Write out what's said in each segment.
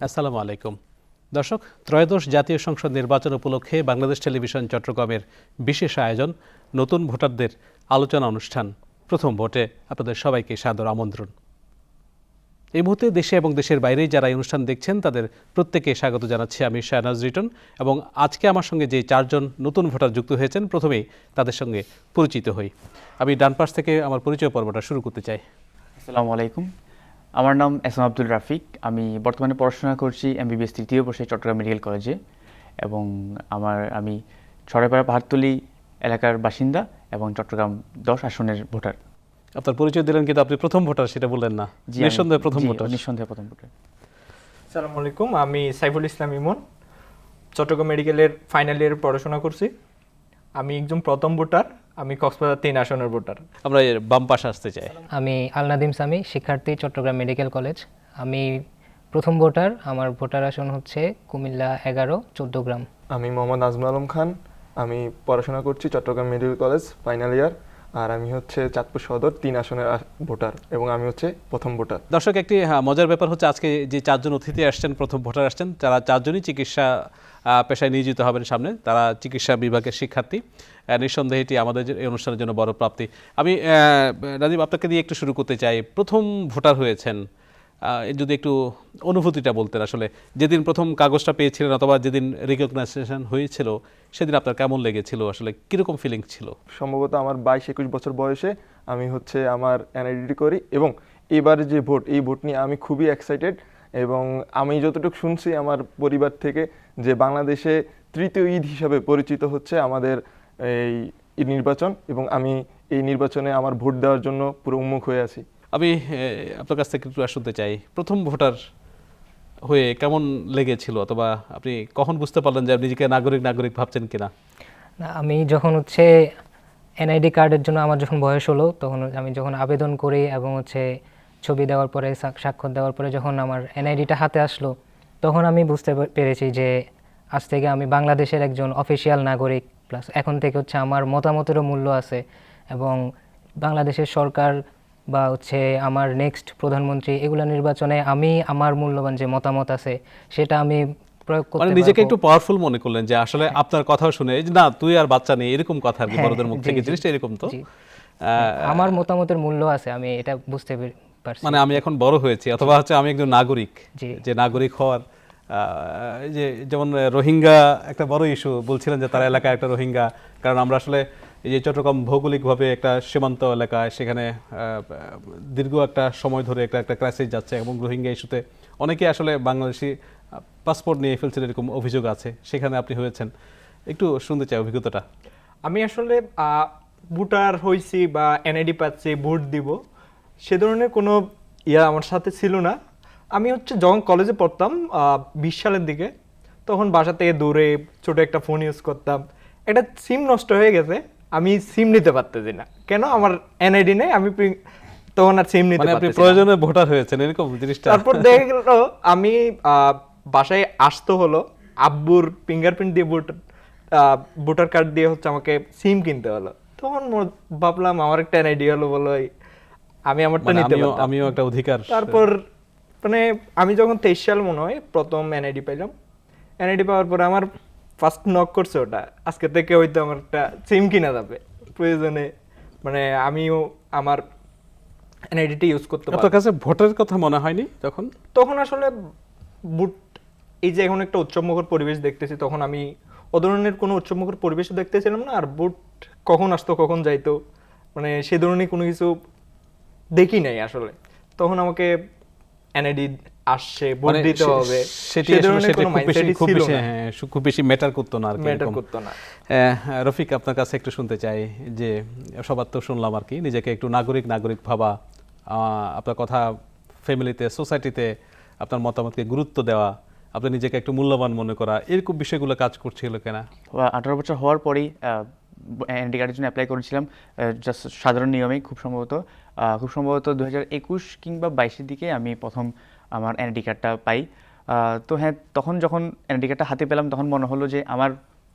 আসসালামু আলাইকুম দর্শক, ত্রয়োদশ জাতীয় সংসদ নির্বাচন উপলক্ষে বাংলাদেশ টেলিভিশন চট্টগ্রামের বিশেষ আয়োজন নতুন ভোটারদের আলোচনা অনুষ্ঠান প্রথম ভোটে আপনাদের সবাইকে সাদর আমন্ত্রণ। এই মুহূর্তে দেশে এবং দেশের বাইরে যারা এই অনুষ্ঠান দেখছেন তাদের প্রত্যেকে স্বাগত জানাচ্ছি আমি শাহনাজ রিটন। এবং আজকে আমার সঙ্গে যে চারজন নতুন ভোটার যুক্ত হয়েছেন প্রথমেই তাদের সঙ্গে পরিচিত হই। আমি ডান পাশ থেকে আমার পরিচয় পর্বটা শুরু করতে চাই। আসসালামু আলাইকুম, আমার নাম এস এম আব্দুল রাফিক। আমি বর্তমানে পড়াশোনা করছি এমবিবিএস তৃতীয় বর্ষে চট্টগ্রাম মেডিকেল কলেজে এবং আমি সরাইপাড়া পাহাড়তলী এলাকার বাসিন্দা এবং চট্টগ্রাম 10 আসনের ভোটার। আপনার পরিচয় দিলেন কিন্তু আপনি প্রথম ভোটার সেটা বললেন না। নিঃসন্দেহে প্রথম ভোটার। নিঃসন্দেহে প্রথম ভোটার। আসসালামু আলাইকুম, আমি সাইফুল ইসলাম ইমন, চট্টগ্রাম মেডিকেলের ফাইনাল ইয়ারে পড়াশোনা করছি। আমি একজন প্রথম ভোটার, আমি কক্সবাজার 3 আসনের ভোটার। আমরা এর বাম পাশে আসতে চাই। আমি আলনাদিম সামি, শিক্ষার্থী, চট্টগ্রাম মেডিকেল কলেজ। আমি প্রথম ভোটার, আমার ভোটার আসন হচ্ছে কুমিল্লা 11 চৌদ্দগ্রাম। আমি মোহাম্মদ নাজমুল আলম খান, আমি পড়াশোনা করছি Chittagong medical college final year, আর আমি হচ্ছে চাঁদপুর সদর 3 আসনের ভোটার এবং আমি হচ্ছে প্রথম ভোটার। দর্শক, একটি মজার ব্যাপার হচ্ছে আজকে যে চারজন অতিথি আসছেন, প্রথম ভোটার আসছেন, তারা চারজনই চিকিৎসা পেশায় নিয়োজিত হবেন সামনে। তারা চিকিৎসা বিভাগের শিক্ষার্থী। নিঃসন্দেহে এটি আমাদের এই অনুষ্ঠানের জন্য বড় প্রাপ্তি। আমি রাজীব আপনাকে দিয়ে একটু শুরু করতে চাই। প্রথম ভোটার হয়েছেন, যদি একটু অনুভূতিটা বলতেন। আসলে যেদিন প্রথম কাগজটা পেয়েছিলেন অথবা যেদিন রিকগনাইজেশন হয়েছিল সেদিন আপনার কেমন লেগেছিল, আসলে কীরকম ফিলিংস ছিল? সম্ভবত আমার 22-21 বছর বয়সে আমি হচ্ছে আমার এনআইডি করি এবং এবার যে ভোট, এই ভোট নিয়ে আমি খুবই এক্সাইটেড। এবং আমি যতটুকু শুনছি আমার পরিবার থেকে যে বাংলাদেশে তৃতীয় ঈদ হিসাবে পরিচিত হচ্ছে আমাদের এই নির্বাচন, এবং আমি এই নির্বাচনে আমার ভোট দেওয়ার জন্য পুরো উন্মুখ হয়ে আছি। আমি আপনার কাছ থেকে একটু শুনতে চাই, প্রথম ভোটার হয়ে কেমন লেগেছিল, অথবা আপনি কখন বুঝতে পারলেন যে আপনি নিজেকে নাগরিক ভাবছেন কিনা? না, আমি যখন হচ্ছে এনআইডি কার্ডের জন্য আমার যখন বয়স হলো, তখন আমি যখন আবেদন করি এবং হচ্ছে ছবি দেওয়ার পরে স্বাক্ষর দেওয়ার পরে যখন আমার এনআইডিটা হাতে আসলো, তখন আমি বুঝতে পেরেছি যে আজ থেকে আমি বাংলাদেশের একজন অফিসিয়াল নাগরিক। প্লাস এখন থেকে হচ্ছে আমার মতামতেরও মূল্য আছে এবং বাংলাদেশের সরকার বা হচ্ছে আমার নেক্সট প্রধানমন্ত্রী এগুলা নির্বাচনে আমি আমার মূল্যবান যে মতামত আছে সেটা আমি প্রয়োগ করতে পারবো। নিজেকে একটু পাওয়ারফুল মনে করলেন যে আসলে আপনার কথা শুনে যে না তুই আর বাচ্চা নেই, এরকম কথা আর কি বড়দের মুখ থেকে। জিনিসটা এরকম তো আমার মতামতের মূল্য আছে, আমি এটা বুঝতে পারছি। মানে আমি এখন বড় হয়েছি, অথবা হচ্ছে আমি একজন নাগরিক। যে নাগরিক হওয়ার যে যেমন রোহিঙ্গা একটা বড় ইস্যু বলছিলেন যে তার এলাকায় একটা রোহিঙ্গা, কারণ আমরা আসলে এই যে চট্টগ্রাম ভৌগোলিকভাবে একটা সীমান্ত এলাকায়, সেখানে দীর্ঘ একটা সময় ধরে একটা ক্রাইসিস যাচ্ছে এবং রোহিঙ্গা ইস্যুতে অনেকে আসলে বাংলাদেশি পাসপোর্ট নিয়ে ফেলছেন, এরকম অভিযোগ আছে। সেখানে আপনি হয়েছেন, একটু শুনতে চাই অভিজ্ঞতাটা। আমি আসলে ভোটার হয়েছি বা এনআইডি পাচ্ছি, ভোট দিব, সে ধরনের কোনো আমার সাথে ছিল না। আমি হচ্ছে যখন কলেজে পড়তাম 20 সালের দিকে, তখন বাসা থেকে দূরে ছোট একটা ফোন ইউজ করতাম। একটা সিম নষ্ট হয়ে গেছে, আমি সিম নিতে পারতেছি না। কেন? আমার এনআইডি নেই, আমি তখন আর সিম নিতে পারতেছি না। আপনি প্রয়োজনে ভোটার হয়েছেন এরকম জিনিসটা। তারপর দেখা গেল আমি বাসায় আসতে হলো, আব্বুর ফিঙ্গারপ্রিন্ট দিয়ে ভোটার কার্ড দিয়ে হচ্ছে আমাকে সিম কিনতে হলো। তখন ভাবলাম আমার একটা এনআইডি হলো বলে আমি আমারটা নিতে পারতাম, আমিও একটা অধিকার। তারপর মানে আমি যখন 23 সাল মনে হয় প্রথম এনআইডি পাইলাম, এনআইডি পাওয়ার পরে আমার ফার্স্ট নক করছে ওটা, আজকে থেকে হয়তো আমার একটা সিম কিনা যাবে প্রয়োজনে, মানে আমিও আমার এনআইডিটা ইউজ করতে পারবো। আপনার কাছে ভোটের কথা মনে হয়নি তখন? তখন আসলে বুট, এই যে এখন একটা উৎসবমুখর পরিবেশ দেখতেছি, তখন আমি ও ধরনের কোনো উৎসবমুখর পরিবেশও দেখতেছিলাম না। আর বুট কখন আসতো কখন যাইতো, মানে সে ধরনের কোনো কিছু দেখি নাই আসলে। তখন আমাকে এনআইডি আসছে, ভোট দিতে হবে, সেটি সে ধরনের কোনো মাইন্ডসেটই ছিল না। খুব বেশি ম্যাটার করতো না আর কি। ম্যাটার করতো না। রফিক, আপনার কাছে একটু শুনতে চাই যে সবার তো শুনলাম আর কি, নিজেকে একটু নাগরিক ভাবা, আপনার কথা ফ্যামিলিতে, সোসাইটিতে আপনার মতামতকে গুরুত্ব দেওয়া, আপনি নিজেকে একটু মূল্যবান মনে করা, এরকম বিষয়গুলো কাজ করছিল কিনা? 18 বছর হওয়ার পরেই এনআইডি কার্ডের জন্য অ্যাপ্লাই করেছিলাম, জাস্ট সাধারণ নিয়মেই। খুব সম্ভবত 2021 কিংবা 22-এর দিকে আমি প্রথম আমার এনআইডি কার্ডটা পাই। তো হ্যাঁ, তখন যখন এনআইডি কার্ডটা হাতে পেলাম তখন মনে হলো যে আমার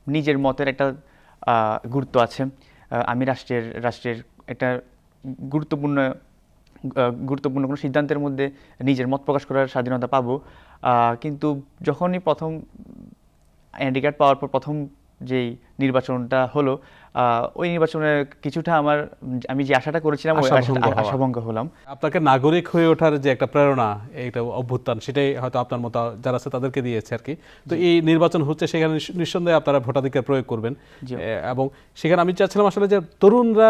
নিজের মতের একটা গুরুত্ব আছে। আমি রাষ্ট্রের একটা গুরুত্বপূর্ণ কোনো সিদ্ধান্তের মধ্যে নিজের মত প্রকাশ করার স্বাধীনতা পাবো। কিন্তু যখনই প্রথম এনআইডি কার্ড পাওয়ার পর প্রথম যেই নির্বাচনটা হলো, ওই নির্বাচনে কিছুটা আমি যে আশাটা করেছিলাম ওই আশাভঙ্গ হওয়া। আশাভঙ্গ হলাম। আপনাকে নাগরিক হয়ে ওঠার যে একটা প্রেরণা, একটা অভ্যুত্থান, সেটাই হয়তো আপনার মতো যারা আছে তাদেরকে দিয়েছে আর কি। তো এই নির্বাচন হচ্ছে, সেখানে নিঃসন্দেহে আপনারা ভোটাধিকার প্রয়োগ করবেন। জি। এবং সেখানে আমি চাচ্ছিলাম আসলে যে তরুণরা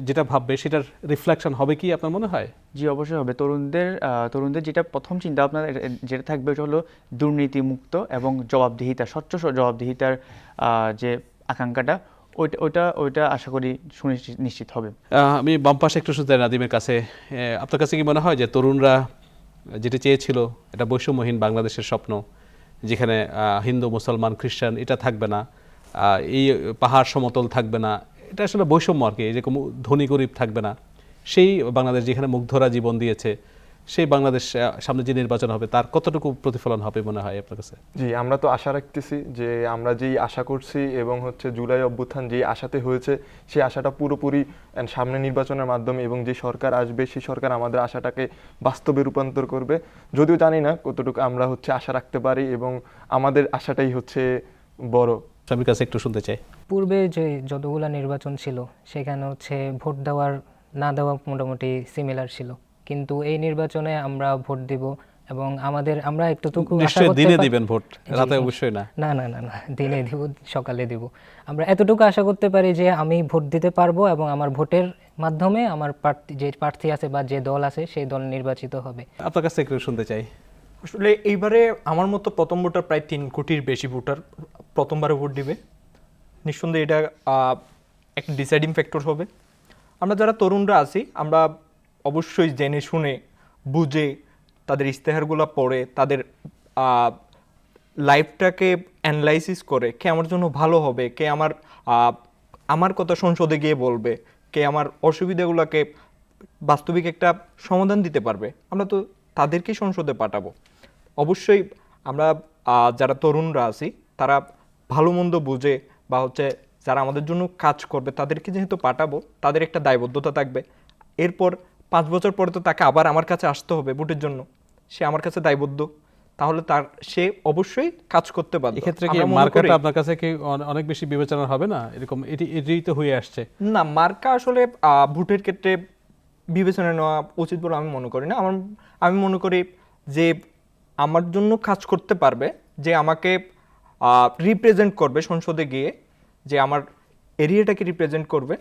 যেটা ভাববে সেটার রিফ্লেকশন হবে কি আপনার মনে হয়? জি, অবশ্যই হবে। তরুণদের যেটা প্রথম চিন্তা আপনার যেটা থাকবে ওটা হলো দুর্নীতিমুক্ত এবং জবাবদিহিতা, স্বচ্ছ জবাবদিহিতার যে আকাঙ্ক্ষাটা, ওইটা আশা করি নিশ্চিত হবে। আমি বাম পাশে একটু শুনতে নাদিমের কাছে, আপনার কাছে কি মনে হয় যে তরুণরা যেটা চেয়েছিল, এটা বৈষম্যহীন বাংলাদেশের স্বপ্ন, যেখানে হিন্দু মুসলমান খ্রিস্টান এটা থাকবে না, এই পাহাড় সমতল থাকবে না, এটা আসলে বৈষম্য আর কি, এরকম ধনী গরিব থাকবে না, সেই বাংলাদেশ যেখানে মুগ্ধরা জীবন দিয়েছে, সেই বাংলাদেশ সামনে যে নির্বাচন হবে তার কতটুকু প্রতিফলন হবে মনে হয় আপনার কাছে? জি, আমরা তো আশা রাখতেছি যে আমরা যেই আশা করছি এবং হচ্ছে জুলাই অভ্যুত্থান যেই আশাতে হয়েছে, সেই আশাটা পুরোপুরি সামনে নির্বাচনের মাধ্যমে এবং যে সরকার আসবে সেই সরকার আমাদের আশাটাকে বাস্তবে রূপান্তর করবে। যদিও জানি না কতটুকু আমরা হচ্ছে আশা রাখতে পারি, এবং আমাদের আশাটাই হচ্ছে বড়। স্বামীর কাছে একটু শুনতে চাই। পূর্বে যে যতগুলা নির্বাচন ছিল সেখানে হচ্ছে ভোট দেওয়ার না দেওয়া মোটামুটি সিমিলার ছিল, কিন্তু এই নির্বাচনে আমরা ভোট দিব এবং আমরা একটুটুকু আশা নিশ্চয়ই করতে দিনে পারি। দিবেন ভোট, জি, রাতে অবশ্যই না। না না না না, দিনে দিব, সকালে দিব। আমরা এতটুকু আশা করতে পারি যে আমি ভোট দিতে পারবো এবং আমার ভোটের মাধ্যমে আমার যে প্রার্থী আছে বা যে দল আছে সেই দল নির্বাচিত হবে। আপনার কাছে একটু শুনতে চাই। আসলে এইবারে আমার মতো প্রথম ভোটার প্রায় 3 কোটির বেশি ভোটার প্রথমবারে ভোট দিবে। নিঃসন্দেহে এটা একটা ডিসাইডিং ফ্যাক্টর হবে। আমরা যারা তরুণরা আছি আমরা অবশ্যই জেনে শুনে বুঝে তাদের ইশতেহারগুলো পড়ে তাদের লাইফটাকে অ্যানালাইসিস করে কে আমার জন্য ভালো হবে, কে আমার কথা সংসদে গিয়ে বলবে, কে আমার অসুবিধাগুলোকে বাস্তবিক একটা সমাধান দিতে পারবে, আমরা তো তাদেরকেই সংসদে পাঠাবো। অবশ্যই আমরা যারা তরুণরা আছি তারা ভালো মন্দ বুঝে বা হচ্ছে যারা আমাদের জন্য কাজ করবে তাদেরকে যেহেতু পাঠাবো, তাদের একটা দায়বদ্ধতা থাকবে। এরপর 5 বছর পরে তো তাকে আবার আমার কাছে আসতে হবে ভোটের জন্য, সে আমার কাছে দায়বদ্ধ, তাহলে সে অবশ্যই কাজ করতে পারবে। এক্ষেত্রে কি মার্কাটা আপনার কাছে কি অনেক বেশি বিবেচনা হবে না? এরকম এটাই তো হয়ে আসছে না, মার্কা আসলে ভোটের ক্ষেত্রে বিবেচনা নেওয়া উচিত বলে আমি মনে করি না। আমি মনে করি যে আমার জন্য কাজ করতে পারবে, যে আমাকে রিপ্রেজেন্ট করবে সংসদে গিয়ে, যে আমার এরিয়াটাকে রিপ্রেজেন্ট করবে,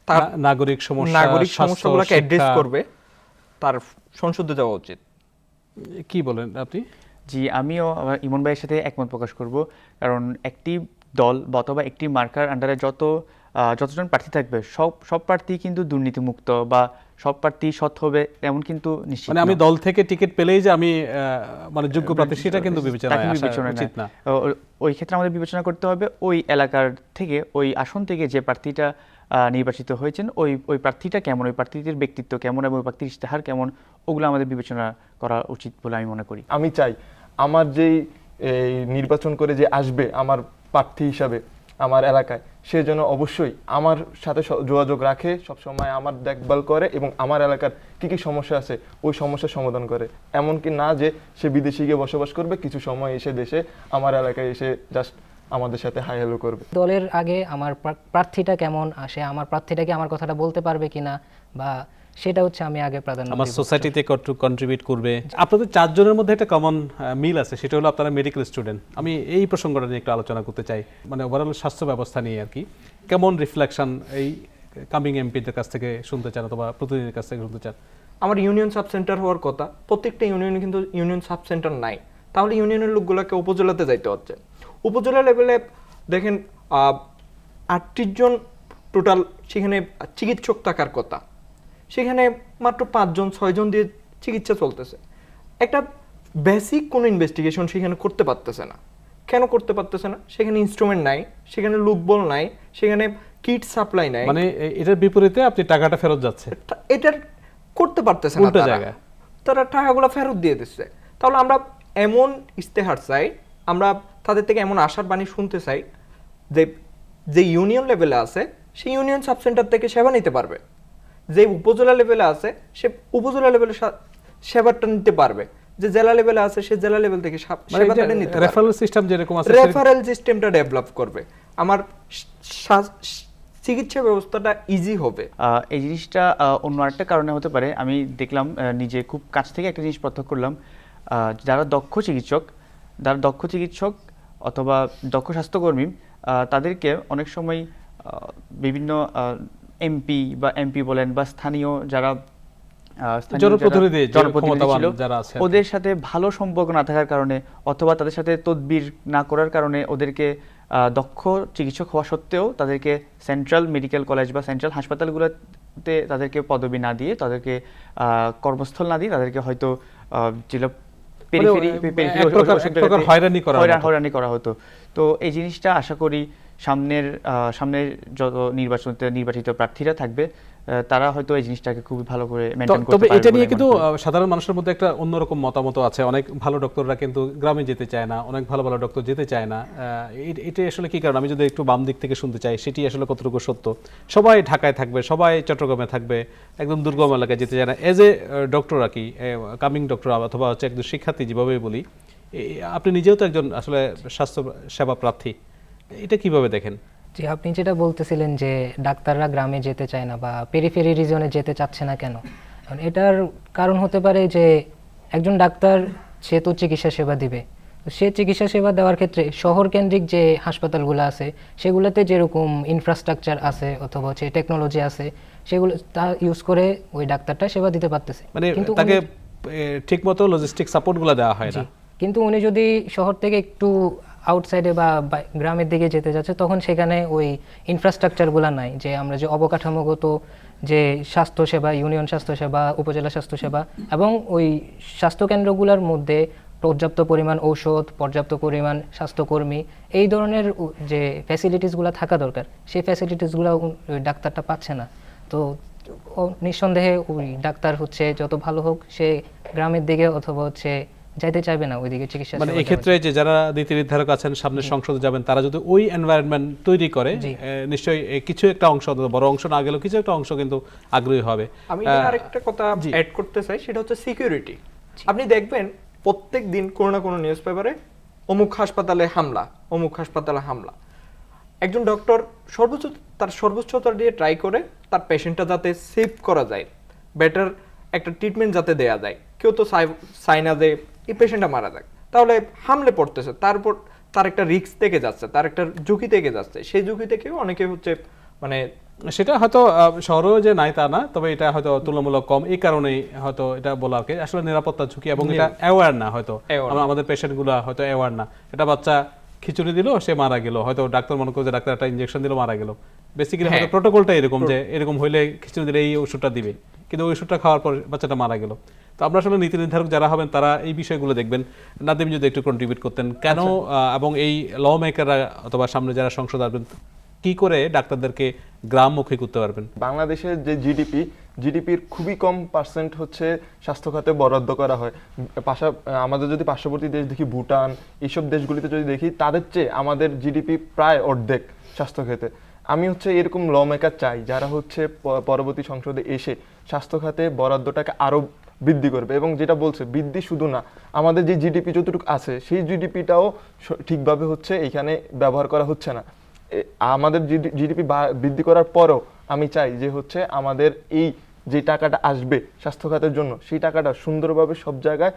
তার নাগরিক সমস্যাগুলোকে অ্যাড্রেস করবে, তার সংসদে যাওয়া উচিত। কি বলেন আপনি? জি, আমিও আমার ইমন ভাইয়ের সাথে একমত প্রকাশ করব। কারণ একটি দল অথবা একটি মার্কার আন্ডারে যতজন প্রার্থী থাকবে সব প্রার্থী কিন্তু দুর্নীতিমুক্ত বা সব প্রার্থী সৎ হবে এমন কিন্তু নিশ্চিত মানে আমি দল থেকে টিকিট পেলেই যে আমি মানে যোগ্য প্রার্থী সেটা কিন্তু বিবেচনা উচিত না। ওই ক্ষেত্রে আমাদের বিবেচনা করতে হবে ওই এলাকার থেকে, ওই আসন থেকে যে প্রার্থীটা নির্বাচিত হয়েছেন ওই প্রার্থীটা কেমন, ওই প্রার্থীদের ব্যক্তিত্ব কেমন এবং ওই প্রার্থীর ইশতেহার কেমন, ওগুলো আমাদের বিবেচনা করা উচিত বলে আমি মনে করি। আমি চাই আমার যেই নির্বাচন করে যে আসবে আমার প্রার্থী হিসাবে আমার এলাকায়, সে যেন অবশ্যই আমার সাথে যোগাযোগ রাখে, সবসময় আমার দেখভাল করে এবং আমার এলাকার কী কী সমস্যা আছে ওই সমস্যার সমাধান করে। এমনকি না যে সে বিদেশে গিয়ে বসবাস করবে, কিছু সময় এসে দেশে আমার এলাকায় এসে জাস্ট আমাদের সাথে হাই হ্যালো করবে। দলের আগে আমার প্রার্থীটা কেমন আসে, আমার প্রার্থীটা কি আমার কথাটা বলতে পারবে কিনা, বা সেটা হচ্ছে আমি আগে প্রাধান্য আমার দেব। সোসাইটিতে কন্ট্রিবিউট করবে। আপনাদের 4 জনের মধ্যে একটা কমন মিল আছে, সেটা হলো আপনারা মেডিকেল স্টুডেন্ট। আমি এই প্রসঙ্গটা নিয়ে একটু আলোচনা করতে চাই, মানে ওভারঅল স্বাস্থ্য ব্যবস্থা নিয়ে আর কি। কেমন রিফ্লেকশন এই কামিং এমপিদের কাছ থেকে শুনতে চান অথবা প্রতিনিধির কাছ থেকে শুনতে চান? আমার ইউনিয়ন সাব সেন্টার হওয়ার কথা, প্রত্যেকটা ইউনিয়নে কিন্তু ইউনিয়ন সাব সেন্টার নাই, তাহলে ইউনিয়নের লোকগুলোকে উপজেলাতে যাইতে হচ্ছে। উপজেলা লেভেলে দেখেন 38 জন টোটাল সেখানে চিকিৎসক থাকার কথা, সেখানে মাত্র 5 জন 6 জন দিয়ে চিকিৎসা চলতেছে। একটা বেসিক কোনো ইনভেস্টিগেশন সেখানে করতে পারতেছে না। কেন করতে পারতেছে না? সেখানে ইনস্ট্রুমেন্ট নাই, সেখানে লোকবল নাই, সেখানে কিট সাপ্লাই নাই। মানে এটার বিপরীতে আপনি টাকাটা ফেরত যাচ্ছে, এটার করতে পারতেছে না, উল্টো জায়গায় তারা টাকাগুলো ফেরত দিয়ে দিচ্ছে। তাহলে আমরা এমন ইশতেহার চাই, আমরা তাদের থেকে এমন আশার বাণী শুনতে চাই যে ইউনিয়ন লেভেলে আছে সেই ইউনিয়ন সাব সেন্টার থেকে সেবা নিতে পারবে, যে উপজেলা লেভেলে আছে সে উপজেলা লেভেলে সেবাটা নিতে পারবে, যে জেলা লেভেলে আছে সে জেলা লেভেল থেকে মানে সেবাটা নিতে পারে। রেফারেল সিস্টেম যেরকম আছে রেফারেল সিস্টেমটা ডেভেলপ করবে, আমার চিকিৎসা ব্যবস্থাটা ইজি হবে। এই জিনিসটা অন্য আরেকটা কারণে হতে পারে। আমি দেখলাম নিজে খুব কাছ থেকে একটা জিনিস প্রত্যক্ষ করলাম, যারা দক্ষ চিকিৎসক অথবা দক্ষ স্বাস্থ্যকর্মী, তাদেরকে অনেক সময় বিভিন্ন এমপি বলেন বা স্থানীয় যারা জনপ্রতিনিধি যে জনপ্রতিনিধি ক্ষমতাবান ছিল, যারা আছে ওদের সাথে ভালো সম্পর্ক না থাকার কারণে অথবা তাদের সাথে তদবির না করার কারণে ওদেরকে দক্ষ চিকিৎসক হওয়া সত্ত্বেও তাদেরকে সেন্ট্রাল মেডিকেল কলেজ বা সেন্ট্রাল হাসপাতালগুলোতে তাদেরকে পদবি না দিয়ে, তাদেরকে কর্মস্থল না দিয়ে, তাদেরকে হয়তো যেগুলো এক প্রকার হয়রানি করা হতো। তো এই জিনিসটা আশা করি সামনের যত নির্বাচিত প্রার্থীরা থাকবে, তারা হয়তো এই জিনিসটাকে খুবই ভালো করে মেইনটেইন করতে তবে পারবে। এটা নিয়ে কিন্তু সাধারণ মানুষের মধ্যে একটা অন্যরকম মতামত আছে। অনেক ভালো ডক্টররা কিন্তু গ্রামে যেতে চায় না, অনেক ভালো ভালো ডক্টর যেতে চায় না। এটা আসলে কি কারণ? আমি যদি একটু বাম দিক থেকে শুনতে চাই, সেটি আসলে কতটুকু সত্য? সবাই ঢাকায় থাকবে, সবাই চট্টগ্রামে থাকবে, একদম দুর্গম এলাকায় যেতে চায় না। এজ এ ডক্টর আর কি, কামিং ডক্টর অথবা হচ্ছে একজন শিক্ষার্থী যেভাবে বলি, আপনি নিজেও তো একজন আসলে স্বাস্থ্য সেবা প্রার্থী, এটা কিভাবে দেখেন? জি, আপনি যেটা বলতেছিলেন যে ডাক্তাররা গ্রামে যেতে চায় না বা পেরিফেরি রিজনে যেতে চাচ্ছে না কেন, এখন এটার কারণ হতে পারে যে একজন ডাক্তার সে তো চিকিৎসা সেবা দিবে, তো সে চিকিৎসা সেবা দেওয়ার ক্ষেত্রে শহর কেন্দ্রিক যে হাসপাতালগুলো আছে সেগুলোতে যেরকম ইনফ্রাস্ট্রাকচার আছে অথবা হচ্ছে টেকনোলজি আছে, সেগুলো তা ইউজ করে ওই ডাক্তারটা সেবা দিতে পারতেছে, মানে কিন্তু তাকে ঠিকমতো লজিস্টিক সাপোর্টগুলো দেওয়া হয় না। কিন্তু উনি যদি শহর থেকে একটু আউটসাইডে বা গ্রামের দিকে যেতে যাচ্ছে, তখন সেখানে ওই ইনফ্রাস্ট্রাকচারগুলো নাই, যে আমরা যে অবকাঠামোগত যে স্বাস্থ্যসেবা, ইউনিয়ন স্বাস্থ্যসেবা, উপজেলা স্বাস্থ্যসেবা এবং ওই স্বাস্থ্যকেন্দ্রগুলোর মধ্যে পর্যাপ্ত পরিমাণ ঔষধ, পর্যাপ্ত পরিমাণ স্বাস্থ্যকর্মী, এই ধরনের যে ফ্যাসিলিটিসগুলো থাকা দরকার, সেই ফ্যাসিলিটিসগুলো ওই ডাক্তারটা পাচ্ছে না। তো নিঃসন্দেহে ওই ডাক্তার হচ্ছে যত ভালো হোক, সে গ্রামের দিকে অথবা হচ্ছে যাইতে চাইবে না ওইদিকে চিকিৎসা মানে এই ক্ষেত্রে যে যারা নীতি নির্ধারক আছেন, সামনে সংসদে যাবেন, তারা যদি ওই এনভায়রনমেন্ট তৈরি করে, নিশ্চয়ই কিছু একটা অংশ, বড় অংশ না গেলেও কিছু একটা অংশ কিন্তু আগ্রহী হবে। আমি আরেকটা কথা অ্যাড করতে চাই, সেটা হচ্ছে সিকিউরিটি। আপনি দেখবেন প্রত্যেক দিন কোনো না কোনো নিউজ পেপারে অমুক হাসপাতালে হামলা। একজন ডক্টর সর্বোচ্চতা দিয়ে ট্রাই করে তার পেশেন্টটা যাতে সেভ করা যায়, বেটার একটা ট্রিটমেন্ট যাতে দেয়া যায়। কেউ তো চায় না যে এই পেশেন্টটা মারা যাক, তাহলে হামলে পড়তেছে, তারপর তার একটা রিস্ক থেকে যাচ্ছে, তার একটা ঝুঁকি থেকে যাচ্ছে, সেই ঝুঁকি থেকেও অনেকে হচ্ছে মানে সেটা হয়তো শহরেও যে নাই তা না, তবে এটা হয়তো তুলনামূলক কম, এই কারণেই হয়তো এটা বলা আর কি। আসলে নিরাপত্তা ঝুঁকি এবং এটা অ্যাওয়ার না, হয়তো আমাদের পেশেন্টগুলো হয়তো অ্যাওয়ার না। এটা বাচ্চা খিচুড়ি দিল, সে মারা গেল, হয়তো ডাক্তার মনে করে যে ডাক্তার একটা ইনজেকশন দিল, মারা গেল। বেসিক্যালি হয়তো প্রোটোকলটা এরকম যে এরকম হইলে খিচুড়ি দিলে এই ওষুধটা দিবে, কিন্তু ওই ওষুধটা খাওয়ার পর বাচ্চাটা মারা গেল। তো আমরা আসলে নীতি নির্ধারক যারা হবেন তারা এই বিষয়গুলো দেখবেন। নাদিম যদি একটু কন্ট্রিবিউট করতেন, কেন এবং এই ল মেকাররা অথবা সামনে যারা সংসদ আসবেন কি করে ডাক্তারদেরকে গ্রামমুখী করতে পারবেন? বাংলাদেশের যে জিডিপির খুবই কম পার্সেন্ট হচ্ছে স্বাস্থ্য খাতে বরাদ্দ করা হয়। আমাদের যদি পার্শ্ববর্তী দেশ দেখি, ভুটান, এইসব দেশগুলিতে যদি দেখি, তাদের চেয়ে আমাদের জিডিপি প্রায় অর্ধেক স্বাস্থ্য খাতে। আমি হচ্ছে এরকম ল মেকার চাই যারা হচ্ছে পরবর্তী সংসদে এসে স্বাস্থ্য খাতে বরাদ্দটাকে আরো বৃদ্ধি করবে। এবং যেটা বলছে, বৃদ্ধি শুধু না, আমাদের যে জিডিপি যতটুকু আছে সেই জিডিপিটাও ঠিকভাবে হচ্ছে এখানে ব্যবহার করা হচ্ছে না। আমাদের জিডিপি বৃদ্ধি করার পরও আমি চাই যে হচ্ছে আমাদের এই যে টাকাটা আসবে স্বাস্থ্য খাতের জন্য, সেই টাকাটা সুন্দরভাবে সব জায়গায়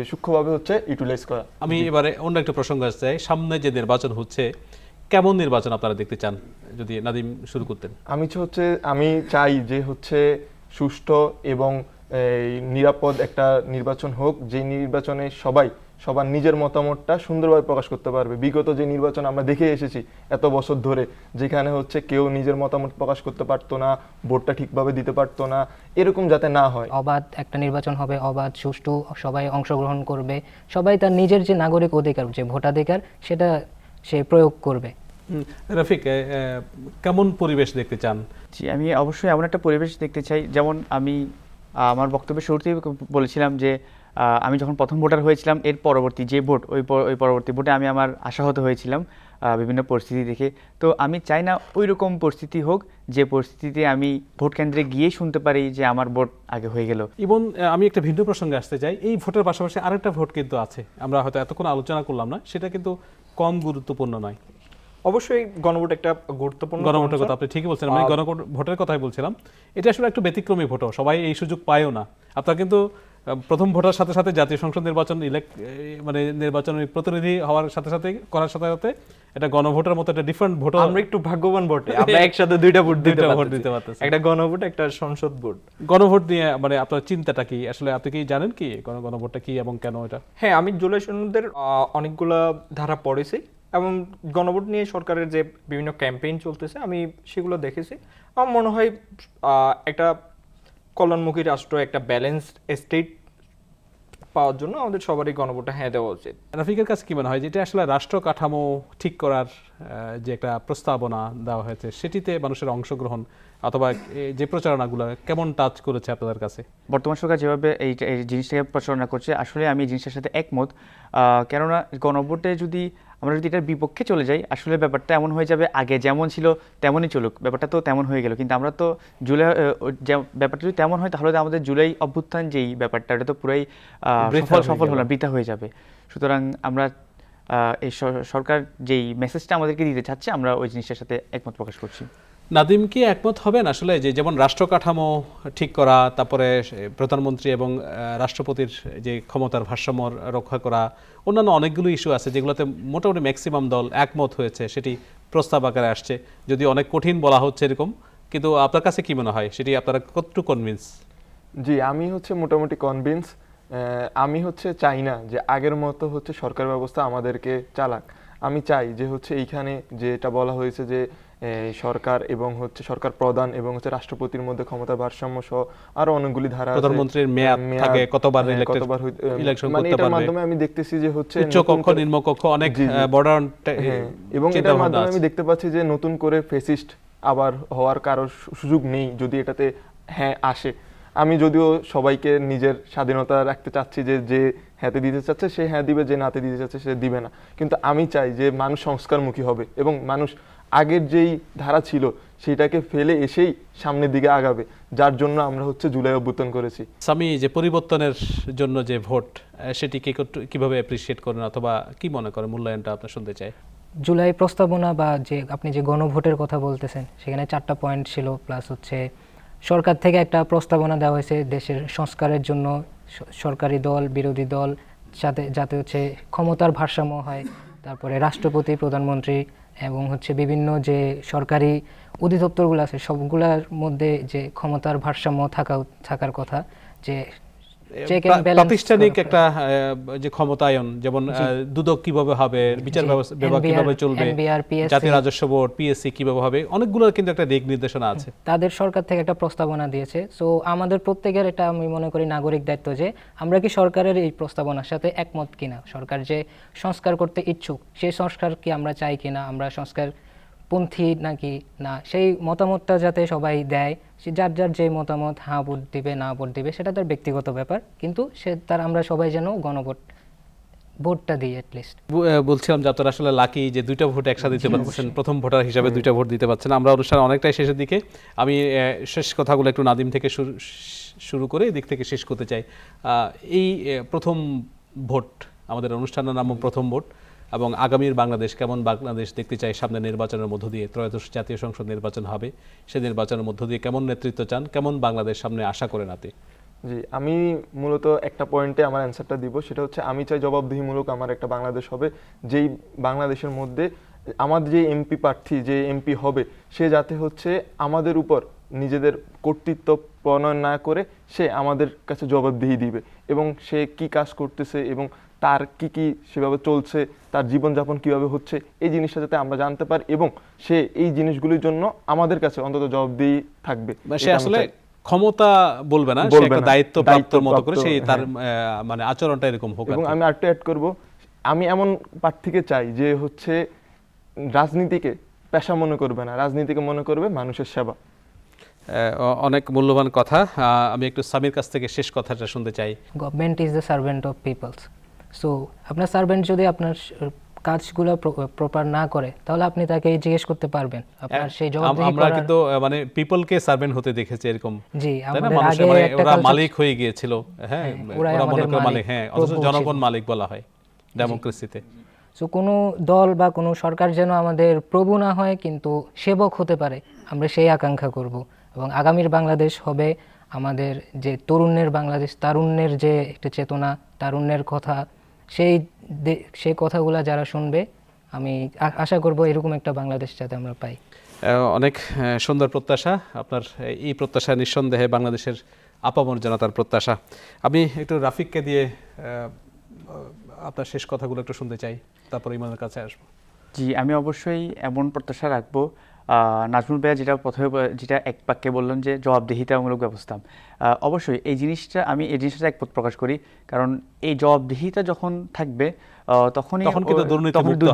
সূক্ষ্মভাবে হচ্ছে ইউটিলাইজ করা। আমি এবারে অন্য একটা প্রসঙ্গ আসতে চাই। সামনে যে নির্বাচন হচ্ছে, কেমন নির্বাচন আপনারা দেখতে চান? যদি নাদিম শুরু করতেন। আমি চাই যে হচ্ছে সুষ্ঠু এবং নিরাপদ একটা নির্বাচন হোক, যে নির্বাচনে সবার নিজের মতামতটা সুন্দরভাবে প্রকাশ করতে পারবে। বিগত যে নির্বাচন আমরা দেখে এসেছি এত বছর ধরে, যেখানে হচ্ছে কেউ নিজের মতামত প্রকাশ করতে পারতো না, ভোটটা ঠিকভাবে দিতে পারতো না, এরকম যাতে না হয়। অবাধ একটা নির্বাচন হবে, অবাধ, সুষ্ঠু, সবাই অংশগ্রহণ করবে, সবাই তার নিজের যে নাগরিক অধিকার, যে ভোটাধিকার, সেটা সে প্রয়োগ করবে। রফিক, কেমন পরিবেশ দেখতে চান? জি, আমি অবশ্যই এমন একটা পরিবেশ দেখতে চাই, যেমন আমি আমার বক্তব্যের শুরুতেই বলেছিলাম যে আমি যখন প্রথম ভোটার হয়েছিলাম, এর পরবর্তী যে ভোট, ওই পরবর্তী ভোটে আমি আমার আশাহত হয়েছিলাম। বিভিন্ন পরিস্থিতি দেখে। তো আমি চাই না ওই রকম পরিস্থিতি হোক, যে পরিস্থিতিতে আমি ভোট কেন্দ্রে গিয়ে শুনতে পারি যে আমার ভোট আগে হয়ে গেল। এবং আমি একটা ভিন্ন প্রসঙ্গে আসতে চাই, এই ভোটের পাশাপাশি আরেকটা ভোট কিন্তু আছে, আমরা হয়তো এতক্ষণ আলোচনা করলাম না, সেটা কিন্তু কম গুরুত্বপূর্ণ নয়। অবশ্যই গণভোট একটা গুরুত্বপূর্ণ গণভোটের কথা concern। আপনি ঠিকই বলছেন, আমি গণভোটের কথাই বলছিলাম। এটা আসলে একটু ব্যতিক্রমী ভোটও, সবাই এই সুযোগ পায়ও না। আপনার কিন্তু প্রথম ভোটার সাথে সাথে জাতীয় সংসদ নির্বাচন মানে নির্বাচনের প্রতিনিধি হওয়ার সাথে সাথে করার সাথে সাথে এটা গণভোটের মতো একটা ডিফারেন্ট ভোট। আমরা একটু ভাগ্যবান ভোটে আমরা একসাথে দুইটা ভোট দুইটা ভোট দিতে দিতে পারতেছি, পারতেছি। একটা গণভোট একটা সংসদ ভোট। গণভোট নিয়ে মানে আপনার চিন্তাটা কি আসলে, আপনি কি জানেন কি গণভোটটা কি এবং কেন এটা? হ্যাঁ, আমি জুলাই সনদের অনেকগুলা ধারা পড়েছি এবং গণভোট নিয়ে সরকারের যে বিভিন্ন ক্যাম্পেইন চলতেছে আমি সেগুলো দেখেছি। আমার মনে হয় একটা কল্যাণমুখী রাষ্ট্র, একটা ব্যালেন্সড স্টেট পাওয়ার জন্য আমাদের সবারই গণভোটে হ্যাঁ দেওয়া উচিত। রাফিকের কাছে কি মনে হয় যে এটা আসলে রাষ্ট্র কাঠামো ঠিক করার যে একটা প্রস্তাবনা দেওয়া হয়েছে, সেটিতে মানুষের অংশগ্রহণ অথবা যে প্রচারণাগুলো কেমন টাচ করেছে আপনাদের কাছে? বর্তমান সরকার যেভাবে এই জিনিসটাকে প্রচারণা করছে, আসলে আমি এই জিনিসটার সাথে একমত। কেননা গণভোটে যদি আমরা যদি এটার বিপক্ষে চলে যাই, আসলে ব্যাপারটা এমন হয়ে যাবে আগে যেমন ছিল তেমনই চলুক, ব্যাপারটা তো তেমন হয়ে গেল। কিন্তু আমরা তো জুলাই ব্যাপারটা যদি তেমন হয় তাহলে তো আমাদের জুলাই অভ্যুত্থান যেই ব্যাপারটা, এটা তো পুরাই সফল হলো, বৃথা হয়ে যাবে। সুতরাং আমরা এই সরকার যেই মেসেজটা আমাদেরকে দিতে চাচ্ছে, আমরা ওই জিনিসটার সাথে একমত প্রকাশ করছি। নাদিম কি একমত হবেন আসলে যে যেমন রাষ্ট্র কাঠামো ঠিক করা, তারপরে প্রধানমন্ত্রী এবং রাষ্ট্রপতির যে ক্ষমতার ভারসাম্য রক্ষা করা, অন্যান্য অনেকগুলো ইস্যু আছে যেগুলোতে মোটামুটি ম্যাক্সিমাম দল একমত হয়েছে, সেটি প্রস্তাব আকারে আসছে, যদি অনেক কঠিন বলা হচ্ছে এরকম, কিন্তু আপনার কাছে কি মনে হয় সেটি আপনারা কতটুকু কনভিন্স? জি, আমি মোটামুটি কনভিন্স। আমি চাই না যে আগের মতো সরকার ব্যবস্থা আমাদেরকে চালাক। আমি চাই যে এইখানে যেটা বলা হয়েছে যে সরকার এবং সরকার প্রধান এবং রাষ্ট্রপতির মধ্যে ক্ষমতা ভারসাম্য সহ আরো অনেকগুলি ধারা আছে। প্রধানমন্ত্রীর মেয়াদ থাকে, কতবার ইলেকশন করতে এটার পারবে, মাধ্যমে আমি দেখতেছি যে উচ্চ কক্ষ নিম্ন কক্ষ অনেক বর্ডার, এবং এটার মাধ্যমে আমি দেখতে পাচ্ছি যে নতুন করে ফেসিস্ট আবার হওয়ার কারো সুযোগ নেই যদি এটাতে হ্যাঁ আসে। আমি যদিও সবাইকে নিজের স্বাধীনতা রাখতে চাচ্ছি যে যে হ্যাঁতে দিতে চাচ্ছে সে হ্যাঁ দিবে, যে নাতে দিতে চাচ্ছে সে দিবে না, কিন্তু আমি চাই যে মানুষ সংস্কারমুখী হবে এবং মানুষ আগের যেই ধারা ছিল সেটাকে ফেলে এসেই সামনের দিকে আগাবে, যার জন্য আমরা জুলাই অভ্যুত্থান করেছি। সামি, যে পরিবর্তনের জন্য যে ভোট, সেটিকে কিভাবে অ্যাপ্রিসিয়েট করেন অথবা কি মনে করেন, মূল্যায়নটা আপনার শুনতে চাই। জুলাই প্রস্তাবনা বা যে আপনি যে গণভোটের কথা বলতেছেন, সেখানে 4টা পয়েন্ট ছিল, প্লাস সরকার থেকে একটা প্রস্তাবনা দেওয়া হয়েছে দেশের সংস্কারের জন্য, সরকারি দল বিরোধী দল যাতে ক্ষমতার ভারসাম্য হয়, তারপরে রাষ্ট্রপতি প্রধানমন্ত্রী এবং বিভিন্ন যে সরকারি অধিদপ্তরগুলো আছে সবগুলোর মধ্যে যে ক্ষমতার ভারসাম্য থাকার কথা, যে চেক এন্ড ব্যালেন্স, প্রাতিষ্ঠানিক একটা যে ক্ষমতায়ন, যেমন দুদক কিভাবে হবে, বিচার বিভাগ কিভাবে চলবে, জাতীয় রাজস্ব বোর্ড, পিএসসি কিভাবে হবে, অনেকগুলো কিন্তু একটা দিক নির্দেশনা আছে। তাদের সরকার থেকে একটা প্রস্তাবনা দিয়েছে। সো আমাদের প্রত্যেকের এটা আমি মনে করি নাগরিক দায়িত্ব যে আমরা কি সরকারের এই প্রস্তাবনার সাথে একমত কিনা, সরকার যে সংস্কার করতে ইচ্ছুক সেই সংস্কার কি আমরা চাই কিনা, আমরা সংস্কার পন্থী নাকি না, সেই মতামতটা যাতে সবাই দেয়। যার যার যে মতামত, হ্যাঁ ভোট দিবে না ভোট দিবে সেটা তার ব্যক্তিগত ব্যাপার, কিন্তু আমরা সবাই যেন ভোটটা দিই অ্যাটলিস্ট। বলছিলাম যে আপনারা আসলে লাকি যে দুইটা ভোট একসাথে দিতে পারছেন, প্রথম ভোটার হিসাবে দুইটা ভোট দিতে পারছেন। আমরা অনুষ্ঠান অনেকটাই শেষের দিকে, আমি শেষ কথাগুলো একটু নাদিম থেকে শুরু করে এদিক থেকে শেষ করতে চাই। এই প্রথম ভোট, আমাদের অনুষ্ঠানের নাম প্রথম ভোট, এবং আগামীর বাংলাদেশ কেমন বাংলাদেশ দেখতে চাই সামনে নির্বাচনের মধ্য দিয়ে, ত্রয়োদশ জাতীয় সংসদ নির্বাচন হবে, সেই নির্বাচনের মধ্য দিয়ে কেমন নেতৃত্ব চান, কেমন বাংলাদেশ সামনে আশা করেন আপনি? জি, আমি মূলত একটা পয়েন্টে আমার অ্যান্সারটা দিব, সেটা আমি চাই জবাবদিহিমূলক আমার একটা বাংলাদেশ হবে, যেই বাংলাদেশের মধ্যে আমাদের যে এমপি প্রার্থী, যে এমপি হবে, সে যাতে আমাদের উপর নিজেদের কর্তৃত্ব প্রণয়ন না করে সে আমাদের কাছে জবাবদিহি দিবে, এবং সে কি কাজ করতেছে এবং তার কি কি সেভাবে চলছে, তার জীবনযাপন কিভাবে হচ্ছে, এই জিনিসটা যাতে আমরা জানতে পারি এবং সে এই জিনিসগুলির জন্য আমাদের কাছে অন্তত জবাবদিহি থাকবে। সে আসলে ক্ষমতা বলবে না, সে একটা দায়িত্ব প্রাপ্তর মতো করে সেই তার মানে আচরণটা এরকম হোক। এবং আমি আরেকটু অ্যাড করব, আমি এমন প্রার্থীকে চাই যে রাজনীতিকে পেশা মনে করবে না, রাজনীতিকে মনে করবে মানুষের সেবা। অনেক মূল্যবান কথা। আমি একটু সামির কাছ থেকে শেষ কথাটা শুনতে চাই। Government is the servant of peoples. So আপনার সার্ভেন্ট যদি আপনার কাজগুলো প্রপার না করে তাহলে আপনি তাকে জিজ্ঞেস করতে পারবেন, আপনার সেই জবাবদিহি আমরা করার। কিন্তু মানে পিপলকে সার্ভেন্ট হতে দেখেছি এরকম, জি, তাই না? আমাদের মানুষের আগে মানে একটা ওরা culture মালিক হয়ে গিয়েছিল, হ্যাঁ, ওরাই ওরা মনে আমাদের করে মালিক, মালিক, হ্যাঁ, অথচ প্রভু জনগণ ছিল। মালিক বলা হয় ডেমোক্রেসিতে। সো কোনো দল বা কোনো সরকার যেন আমাদের প্রভু না হয় কিন্তু সেবক হতে পারে, আমরা সেই আকাঙ্ক্ষা করব। এবং আগামীর বাংলাদেশ হবে আমাদের যে তরুণের বাংলাদেশ, তারুণ্যের যে একটা চেতনা, তারুণ্যের কথা, সেই কথাগুলো যারা শুনবে, আমি আশা করব এরকম একটা বাংলাদেশ যাতে আমরা পাই। অনেক সুন্দর প্রত্যাশা আপনার, এই প্রত্যাশা নিঃসন্দেহে বাংলাদেশের আপামর জনতার প্রত্যাশা। আমি একটু রাফিককে দিয়ে আপনার শেষ কথাগুলো একটু শুনতে চাই, তারপর ইমানের কাছে আসবো। জি, আমি অবশ্যই এমন প্রত্যাশা রাখবো। নাজমুল ভাইয়া যেটা এক বাক্যে বললেন যে জবাবদিহিতামূলক ব্যবস্থা, অবশ্যই এই জিনিসটা একমত প্রকাশ করি। কারণ এই জবাবদিহিতা যখন থাকবে তখন কিন্তু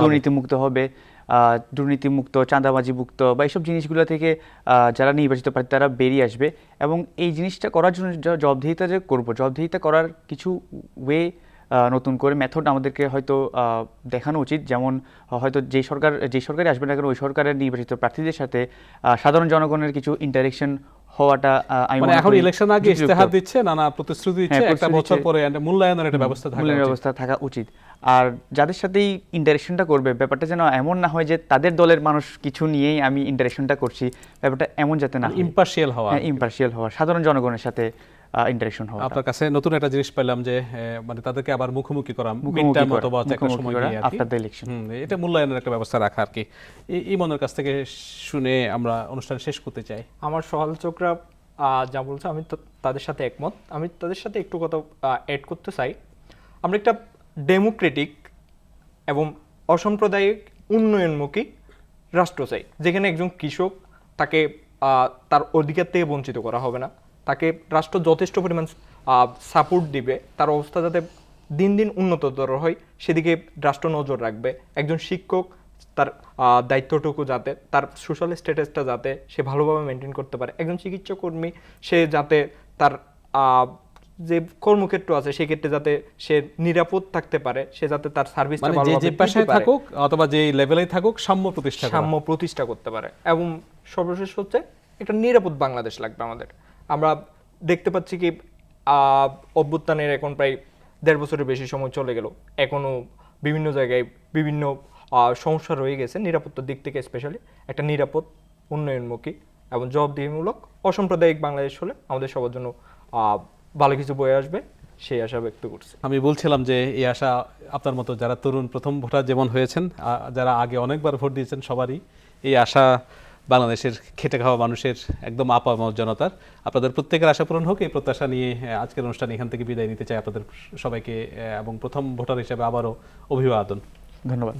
দুর্নীতিমুক্ত হবে, দুর্নীতিমুক্ত, চাঁদাবাজি মুক্ত বা এইসব জিনিসগুলো থেকে যারা নির্বাচিত প্রার্থী তারা বেরিয়ে আসবে। এবং এই জিনিসটা করার জন্য জবাবদিহিতা করার কিছু ওয়ে, নতুন করে মেথড আমাদেরকে হয়তো দেখানো উচিত। যেমন হয়তো যে সরকারে আসবে না কেন ওই সরকারের নির্বাচিত প্রার্থীদের সাথে সাধারণ জনগণের কিছু ইন্টারেকশন হওয়াটা আমি মানে মনে এখন করি ইলেকশন আগে যুক্তিযুক্ত। ইস্তেহার দিচ্ছে, নানা প্রতিশ্রুতি দিচ্ছে, হ্যাঁ, একটা প্রতিশ্রুতি বছর দিচ্ছে। পরে মূল্যায়নের একটা ব্যবস্থা থাকা মূল্যের উচিত। ব্যবস্থা থাকা উচিত। আর যাদের সাথেই ইন্টারেকশনটা করবে ব্যাপারটা যেন এমন না হয় যে তাদের দলের মানুষ কিছু নিয়েই আমি ইন্টারেকশনটা করছি, ব্যাপারটা এমন যাতে না ইম্পার্শিয়াল হওয়া। ইম্পার্শিয়াল হওয়া, সাধারণ জনগণের সাথে ইন্টারেকশন হওয়া। আপনার কাছে নতুন একটা জিনিস পেলাম যে মানে তাদেরকে আবার মুখোমুখি করা, মুখোমুখি মিডটার্ম করা, অথবা একটা মুখোমুখি সময় করা নিয়ে আর কি। after the election। এটা মূল্যায়নের একটা ব্যবস্থা রাখা আর কি। ইমনের কাছ থেকে শুনে আমরা অনুষ্ঠান শেষ করতে চাই। আমার সহযোগরা যা বলছে আমি তো তাদের সাথে একমত। আমি তাদের সাথে একটু কথা অ্যাড করতে চাই। আমরা একটা ডেমোক্রেটিক এবং অসাম্প্রদায়িক উন্নয়নমুখী রাষ্ট্র চাই, যেখানে একজন কৃষক তাকে তার অধিকার থেকে বঞ্চিত করা হবে না, তাকে রাষ্ট্র যথেষ্ট পরিমাণ সাপোর্ট দিবে, তার অবস্থা যাতে দিন দিন উন্নততর হয় সেদিকে রাষ্ট্র নজর রাখবে। একজন শিক্ষক তার দায়িত্বটুকু যাতে, তার সোশ্যাল স্ট্যাটাসটা যাতে সে ভালোভাবে মেনটেন করতে পারে। একজন চিকিৎসা কর্মী সে যাতে তার যে কর্মক্ষেত্র আছে সেক্ষেত্রে যাতে সে নিরাপদ থাকতে পারে, সে যাতে তার সার্ভিসটা মানে ভালোভাবে যে দিতে পেশায় পারে, থাকুক অথবা যে লেভেলে থাকুক সাম্য প্রতিষ্ঠা করতে পারে। এবং সর্বশেষ হচ্ছে একটা নিরাপদ বাংলাদেশ লাগবে আমাদের। আমরা দেখতে পাচ্ছি কি অভ্যুত্থানের এখন প্রায় 1.5 বছরের বেশি সময় চলে গেল, এখনো বিভিন্ন জায়গায় বিভিন্ন সমস্যা রয়ে গেছে নিরাপত্তার দিক থেকে। স্পেশালি একটা নিরাপদ, উন্নয়নমুখী এবং জবাবদিহিমূলক অসাম্প্রদায়িক বাংলাদেশ হলে আমাদের সবার জন্য ভালো কিছু বয়ে আসবে, সেই আশা ব্যক্ত করছি। আমি বলছিলাম যে এই আশা আপনার মতো যারা তরুণ প্রথম ভোটার যেমন হয়েছেন, যারা আগে অনেকবার ভোট দিয়েছেন, সবারই এই আশা বাংলাদেশের খেটে খাওয়া মানুষের, একদম আপামর জনতার। আপনাদের প্রত্যেকের আশা পূরণ হোক, এই প্রত্যাশা নিয়ে আজকের অনুষ্ঠান এখান থেকে বিদায় নিতে চাই আপনাদের সবাইকে, এবং প্রথম ভোটার হিসেবে আবারও অভিবাদন। ধন্যবাদ।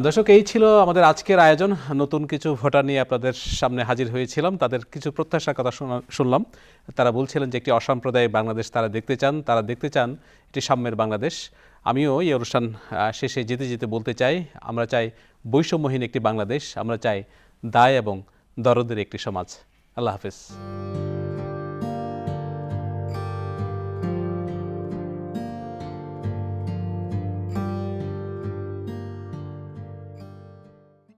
দর্শক, এই ছিল আমাদের আজকের আয়োজন। নতুন কিছু ভোটার নিয়ে আপনাদের সামনে হাজির হয়েছিলাম, তাদের কিছু প্রত্যাশার কথা শুনলাম। তারা বলছিলেন যে একটি অসাম্প্রদায়িক বাংলাদেশ তারা দেখতে চান একটি সাম্যের বাংলাদেশ। আমিও এই অনুষ্ঠান শেষে যেতে যেতে বলতে চাই, আমরা চাই বৈষম্যহীন একটি বাংলাদেশ, আমরা চাই দায় এবং দরদের একটি সমাজ। আল্লাহ হাফেজ।